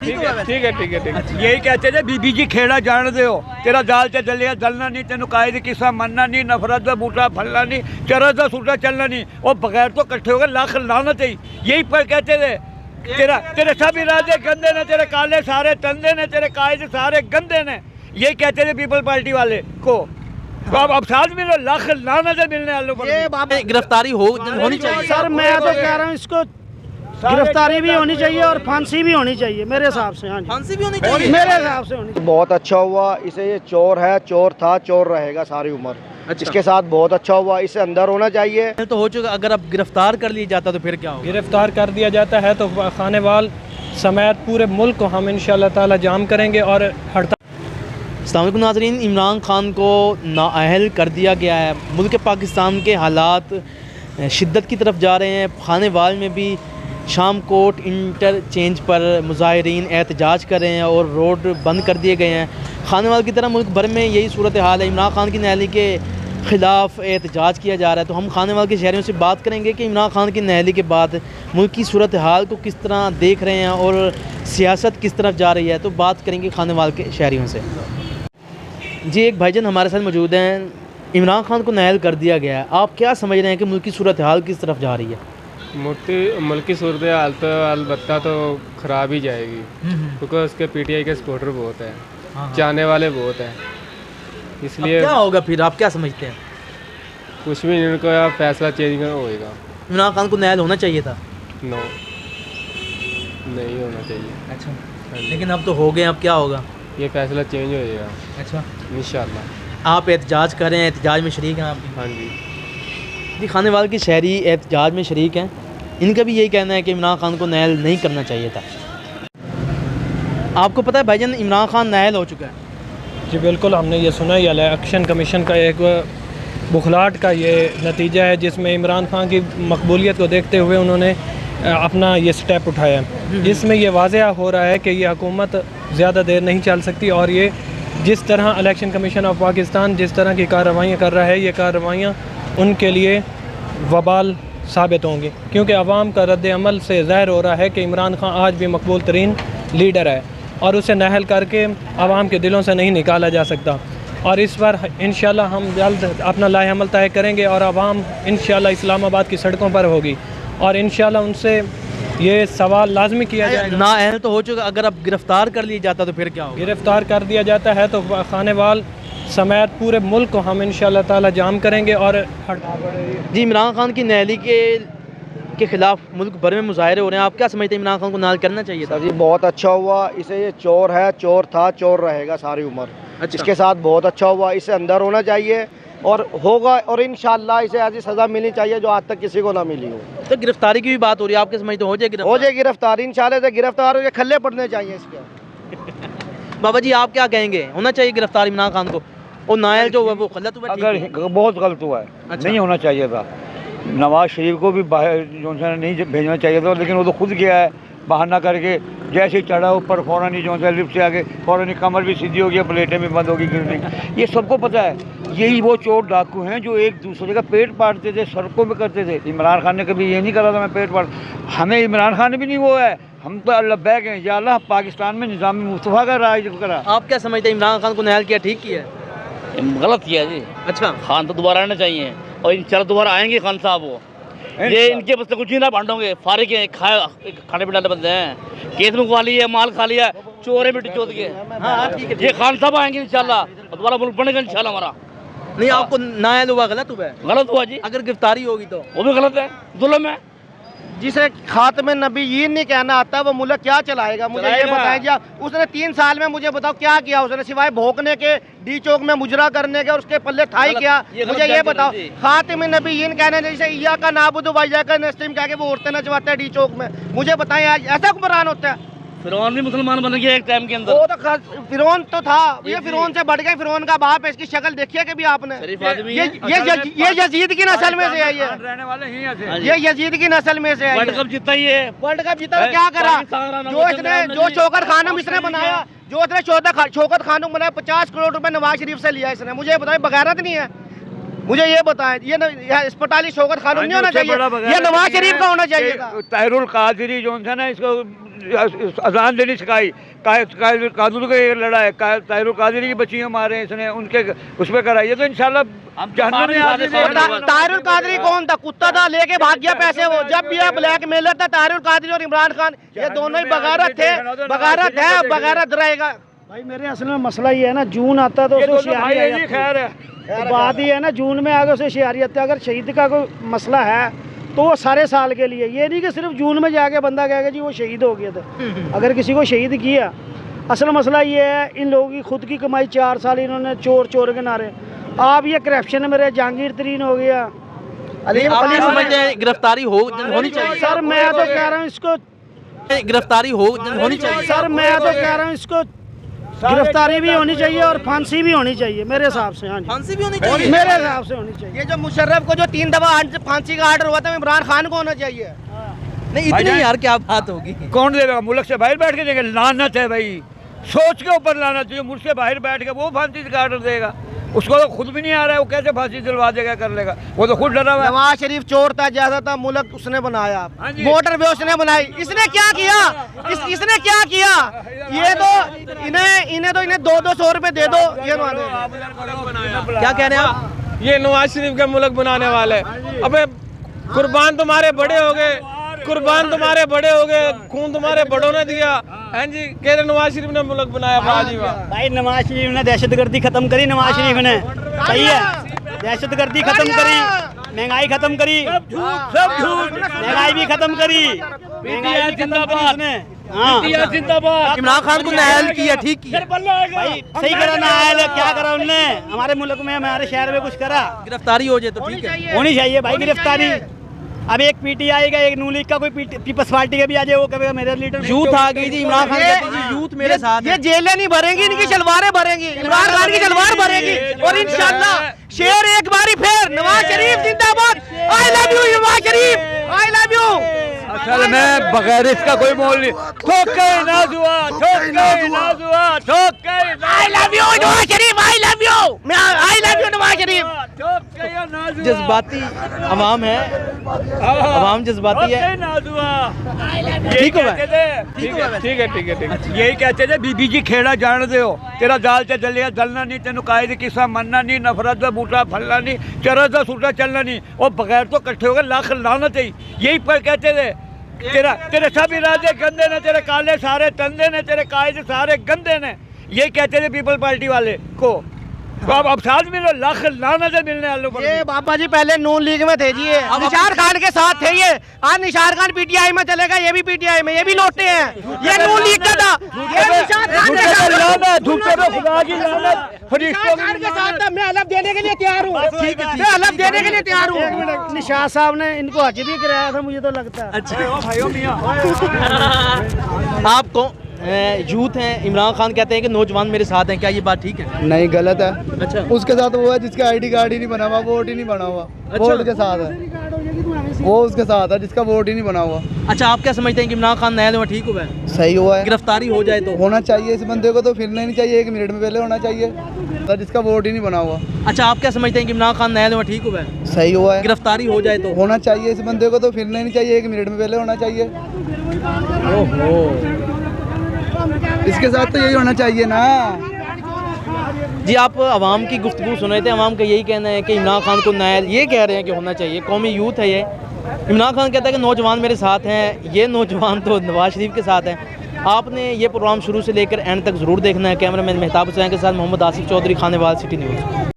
ठीक है ठीक है ठीक है। यही कहते थे बीबी जी खेड़ा जान दो, तेरा दाल च जलिया जलना नहीं, तेन कायद किस्सा मनना नहीं, नफरत का बूटा फलना नहीं, चरस का सूटा चलना नहीं, और बगैर तो इकट्ठे हो गए लाख लाना चाहिए। यही पर कहते थे तेरे सब इरादे गंदे ने, तेरे काले सारे तंदे ने, तेरे कायद सारे गंदे ने, यही कहते थे पीपल पार्टी वाले को। तो अब साथ में लाख लाना से मिलने वालों पर गिरफ्तारी होनी चाहिए। सर मैं तो कह रहा हूँ इसको गिरफ्तारी भी होनी चाहिए और फांसी भी होनी चाहिए मेरे हिसाब से। हाँ जी, फांसी भी होनी चाहिए मेरे हिसाब से होनी चाहिए। बहुत अच्छा हुआ, इसे ये चोर है, चोर था, चोर रहेगा सारी उम्र। अच्छा। इसके साथ बहुत अच्छा हुआ, इसे अंदर होना चाहिए। तो हो चुका, अगर अब गिरफ्तार कर लिया जाता तो फिर क्या होगा? गिरफ्तार कर दिया जाता है तो खानेवाल समेत पूरे मुल्क को हम इंशाअल्लाह ताला जाम करेंगे और हड़ताल। अस्सलाम वालेकुम नाज़रीन, इमरान खान को नाअहल कर दिया गया है। मुल्क पाकिस्तान के हालात शिद्दत की तरफ जा रहे हैं। खानेवाल में भी शाम कोट इंटरचेंज पर मुजाहिरीन एहतजाज कर रहे हैं और रोड बंद कर दिए गए हैं। खानेवाल की तरह मुल्क भर में यही सूरत हाल है। इमरान खान की नाअहली के ख़िलाफ़ एहतजाज किया जा रहा है। तो हम खानेवाल के शहरियों से बात करेंगे कि इमरान खान की नाअहली के बाद मुल्क की सूरत हाल को किस तरह देख रहे हैं और सियासत किस तरफ जा रही है। तो बात करेंगे खानेवाल के शहरियों से। जी, एक भाईजान हमारे साथ मौजूद हैं। इमरान खान को नाअहल कर दिया गया है, आप क्या समझ रहे हैं कि मुल्क की सूरत हाल किस तरफ जा रही है? मुल्क की सूरत हाल तो अलबत्ता तो ख़राब ही जाएगी, क्योंकि उसके पीटीआई के सपोर्टर बहुत हैं, चाहने वाले बहुत हैं, इसलिए क्या होगा फिर, आप क्या समझते हैं? कुछ भी नहीं, उनको फैसला चेंज होएगा। इमरान खान को नाअहल होना चाहिए था? नो, नहीं होना चाहिए। अच्छा, लेकिन अब तो हो गए, अब क्या होगा? ये फैसला चेंज होएगा अच्छा, इंशाल्लाह। आप एहतजाज कर रहे हैं, एहतजाज में शरीक हैं आप भी? हाँ जी जी, खानेवाल के शहरी एहतजाज में शरीक हैं। इनका भी यही कहना है कि इमरान खान को नाअहल नहीं करना चाहिए था। आपको पता है भाईजान, इमरान खान नाअहल हो चुका है? जी बिल्कुल, हमने ये सुना ही है। एक्शन कमीशन का एक बुखलाहट का ये नतीजा है, जिसमें इमरान खान की मकबूलियत को देखते हुए उन्होंने अपना ये स्टेप उठाया। जिसमें ये वाज़ेह हो रहा है कि ये हुकूमत ज़्यादा देर नहीं चल सकती, और ये जिस तरह इलेक्शन कमीशन ऑफ पाकिस्तान जिस तरह की कार्रवाइयाँ कर रहा है, ये कार्रवाइयाँ उनके लिए वबाल साबित होंगी, क्योंकि अवाम का रद्द अमल से ज़ाहिर हो रहा है कि इमरान खान आज भी मकबूल तरीन लीडर है और उसे नाअहल करके अवाम के दिलों से नहीं निकाला जा सकता। और इस बार इंशाल्लाह हम जल्द अपना लाएअमल तय करेंगे और अवाम इंशाल्लाह इस्लामाबाद की सड़कों पर होगी, और इंशाल्लाह उनसे ये सवाल लाजमी किया जाएगा। नाअहल तो हो चुका, अगर अब गिरफ्तार कर लिया जाता तो फिर क्या होगा? गिरफ्तार कर दिया जाता है तो खानेवाल समेत पूरे मुल्क को हम इंशाल्लाह ताला जाम करेंगे और हड़ताल। जी, इमरान खान की नाअहली के खिलाफ मुल्क भर में मुजाहरे हो रहे हैं। आप क्या समझते हैं, इमरान खान को नाअहल करना चाहिए था? सर जी बहुत अच्छा हुआ, इसे ये चोर है, चोर था, चोर रहेगा सारी उम्र। अच्छा। इसके साथ बहुत अच्छा हुआ, इसे अंदर होना चाहिए और होगा, और इंशाल्लाह इसे ऐसी सज़ा मिलनी चाहिए जो आज तक किसी को ना मिली हो। तो गिरफ्तारी की भी बात हो रही है, आप क्या समझते हो जाएगी? हो जाए गिरफ्तारी, इंशाल्लाह से गिरफ्तार हो जाए, खल्ले पड़ने चाहिए इसके। बाबा जी, आप क्या कहेंगे, होना चाहिए गिरफ्तार इमरान खान को? और नाअहल जो हुआ वो गलत हुआ? अगर बहुत गलत हुआ है, अच्छा। नहीं होना चाहिए था। नवाज शरीफ को भी बाहर जो है नहीं भेजना चाहिए था, लेकिन वो तो खुद गया है बहाना करके। जैसे ही चढ़ा ऊपर फ़ौरन ही जो है लिफ्ट से आगे फ़ौरन ही कमर भी सीधी हो गई, प्लेटें भी बंद होगी गिरने। ये सबको पता है, यही वो चोर डाकू हैं जो एक दूसरे का पेट पाटते थे, सड़कों में करते थे। इमरान खान ने कभी ये नहीं करा था मैं पेट पाट, हमें इमरान खान ने भी नहीं वो है, हम तो अल्लाह बैक हैं। या अल्लाह पाकिस्तान में निज़ाम मुस्तफ़ा का राज करा। आप क्या समझते हैं, इमरान खान को नाअहल किया ठीक किया? गलत किया जी। अच्छा, खान तो दोबारा आना चाहिए और इंशाल्लाह दोबारा आएंगे खान साहब। वो ये इनके बस कुछ ही ना बांटोगे, फारिग हैं, खाने पीने वाले बंदे हैं, केस में खा लिया, माल खा लिया, चोरे मिट्टी चोद के। हाँ ठीक है, ये खान साहब आएंगे इंशाल्लाह और दोबारा मुल्क बनेगा इंशाल्लाह हमारा। नहीं, आपको नाअहल हुआ गलत हुआ है? गलत हुआ जी, अगर गिरफ्तारी होगी तो वो भी गलत है, जुल्म है। जिसे खात्मे नबीयीन नहीं कहना आता वो मुल्क क्या चलाएगा? मुझे ये बताएं जी, उसने 3 साल में मुझे बताओ क्या किया उसने, सिवाय भोंकने के, डी चौक में मुजरा करने के, और उसके पल्ले थाई क्या? मुझे ये बताओ, खात्मे नबीयीन कहने जैसे इया का नाबुदु व इय्या का नस्तईन कह के वो औरतें नचवाते हैं डी चौक में। मुझे बताएं आज ऐसा हुक्मरान होता है? फिरौन भी मुसलमान बन गया एक टाइम के अंदर। वो तो फिरौन तो था, ये फिरौन से बढ़ गए, फिरौन का बाप है। इसकी शक्ल देखिए कभी आपने? ये यजीद की नस्ल में से है, ये रहने वाले ही ऐसे। ये यजीद की नस्ल में से है। वर्ल्ड कप जीता ही है, वर्ल्ड कप जीता तो क्या करा? जो शौकत खानम इसने बनाया, जो इसने शौकत खानम बनाया, 50 करोड़ रुपए नवाज शरीफ से लिया इसने। मुझे बताए बगैरत नहीं है? मुझे ये बताएं, ये अस्पताली शौकत खानम नहीं होना चाहिए, ये नवाज शरीफ का होना चाहिए था। ताहिरुल कादरी जो है ना, इसको अजान देनी सिखाई, कादुल का ये लड़ा है, ताहिरुल कादरी की बच्चियाँ मारे इसने, उनके उस पर कराई है, तो इंशाल्लाह जहन्नम में आदमी ताहिरुल कादरी कौन था? कुत्ता था, लेके भाग गया पैसे। वो जब भी है ब्लैक मेलर था। ताहिरुल कादरी और इमरान खान ये दोनों ही बगारत थे, बगारत है, बगारत रहेगा। भाई मेरे असल में मसला ये है ना, जून आता है तो उसे होशियारी आ जाती है। खैर है, तो बात ये है ना, जून में आगे उसे होशियारी आती है। अगर शहीद का कोई मसला है तो वो सारे साल के लिए, ये नहीं कि सिर्फ जून में जाके बंदा कहेगा जी वो शहीद हो गया था। अगर किसी को शहीद किया, असल मसला ये है इन लोगों की खुद की कमाई 4 साल इन्होंने चोर चोर के नारे। आप ये करप्शन मेरे जहांगीर तरीन हो गया। आप ये समझते हैं गिरफ्तारी होनी चाहिए? सर मैं तो कह रहा हूँ इसको गिरफ्तारी होनी चाहिए। सर मैं तो कह रहा हूँ इसको गिरफ्तारी भी होनी चाहिए और फांसी भी होनी चाहिए मेरे हिसाब से। हाँ जी, फांसी भी होनी चाहिए मेरे हिसाब से होनी चाहिए। ये जो मुशर्रफ को जो 3 दफा फांसी का आर्डर हुआ था, इमरान खान को होना चाहिए। नहीं इतनी यार क्या बात होगी? कौन देगा? मुल्क से बाहर बैठ के देंगे? लानत है भाई, सोच के ऊपर लानत है। मुल्क से बाहर बैठ के वो फांसी का ऑर्डर देगा, उसको तो खुद भी नहीं आ रहा है, वो कैसे फांसी दिलवा देगा, कर लेगा? वो तो खुद डरा हुआ है। नवाज शरीफ चोर था, जैसा था मुल्क उसने बनाया, मोटर वे उसने बनाई। इसने क्या किया? इसने क्या किया? ये तो इन्हें 200 रुपए दे दो, ये क्या कह रहे हैं आप? ये नवाज शरीफ का मुल्क बनाने वाले। अबे कुर्बान तुम्हारे बड़े हो गए, कुर्बान तुम्हारे बड़े हो गए, खून तुम्हारे बड़ों ने दिया। हैं जी, कह रहे नवाज शरीफ ने मुल्क बनाया। भाई नवाज शरीफ ने दहशतगर्दी खत्म करी। नवाज शरीफ ने सही है, दहशतगर्दी खत्म करी, महंगाई खत्म करी, सब झूठ, महंगाई भी खत्म करी, महंगाई भी खत्म करी उसने। हाँ, इमरान खान को नाअहल किया, ठीक किया भाई सही करा नाअहल। क्या करा उनने हमारे मुल्क में, हमारे शहर में कुछ करा? गिरफ्तारी हो जाए तो ठीक है, होनी चाहिए भाई गिरफ्तारी। अब एक पीटीआई का, एक नून लीग का, कोई पीपल्स पार्टी का भी आ जाए, वो कहेगा मेरे लीडर। यूथ आ गई थी, इमरान खान कहते हैं यूथ मेरे साथ ये जेलें नहीं भरेंगी, इनकी शलवारें भरेंगी, इमरान खान की शलवार भरेगी। और इंशाल्लाह शेर एक बारी फिर, नवाज शरीफ जिंदाबाद। I love you Nawaz Sharif, I love you. असल में बगैर इसका कोई मोल नहीं। ठोक के नाजुआ, ठोक के नाजुआ, ठोक के I love you Nawaz Sharif, I love you, मैं I love you Nawaz Sharif. जज्बाती अवाम है, अवाम जज्बाती है। ठीक है, यही कहते थे बीबी जी खेड़ा जान दे, तेरा दाल से जलिया जलना नहीं, तेन कायद किस्सा मनना नहीं, नफरत का बूटा फलना नहीं, चरस का सूटा चलना नहीं। और बगैर तो इकट्ठे हो गए लाख लानत ही। यही पर कहते थे तेरे सब इरादे गंदे ने, तेरे काले सारे तंदे ने, तेरे कायद सारे गंदे ने। यही कहते थे पीपल पार्टी वाले को। तो अब साथ में लाख लानत मिलने वालों पर। ये बाबा जी पहले नून लीग में थे जी, ये निशार खान के साथ थे ये। आज निशार खान पीटीआई में चलेगा, ये भी पीटीआई में, ये भी लौटे हैं। ये नून लीग का था, ये निशार खान के साथ था। मैं हलफ देने के लिए तैयार हूँ, मैं हलफ देने के लिए तैयार हूँ। निशाह साहब ने इनको हज भी कराया था, मुझे तो लगता है। आपको यूथ हैं, इमरान खान कहते हैं कि नौजवान मेरे साथ हैं, क्या ये बात ठीक है? नहीं, गलत है। अच्छा, उसके साथ वो है जिसका आईडी कार्ड ही नहीं बना हुआ, वोट ही नहीं बना हुआ। वोट के साथ है वो, उसके साथ है जिसका वोट ही नहीं बना हुआ। अच्छा, आप क्या समझते हैं कि इमरान खान नाअहल हुआ, ठीक हुआ है? सही हुआ है, गिरफ्तारी हो जाए तो होना चाहिए इस बंदे को, तो फिरना नहीं चाहिए, 1 मिनट में पहले होना चाहिए, जिसका वोट ही नहीं बना हुआ। अच्छा, आप क्या समझते हैं कि इमरान खान नाअहल हुआ, ठीक हुआ है? सही हुआ है, गिरफ्तारी हो जाए तो होना चाहिए इस बंदे को, तो फिरना नहीं चाहिए, 1 मिनट में पहले होना चाहिए। इसके साथ तो यही होना चाहिए ना। जी, आप आवाम की गुफ्तगू सुन रहे थे। आवाम का यही कहना है कि इमरान खान को नाअहल ये कह रहे हैं कि होना चाहिए। कौमी यूथ है ये। इमरान खान कहता है कि नौजवान मेरे साथ हैं, ये नौजवान तो नवाज शरीफ के साथ हैं। आपने ये प्रोग्राम शुरू से लेकर एंड तक ज़रूर देखना है। कैमरामैन मेहताब हुसैन के साथ मोहम्मद आसिफ चौधरी, खानेवाल सिटी न्यूज़।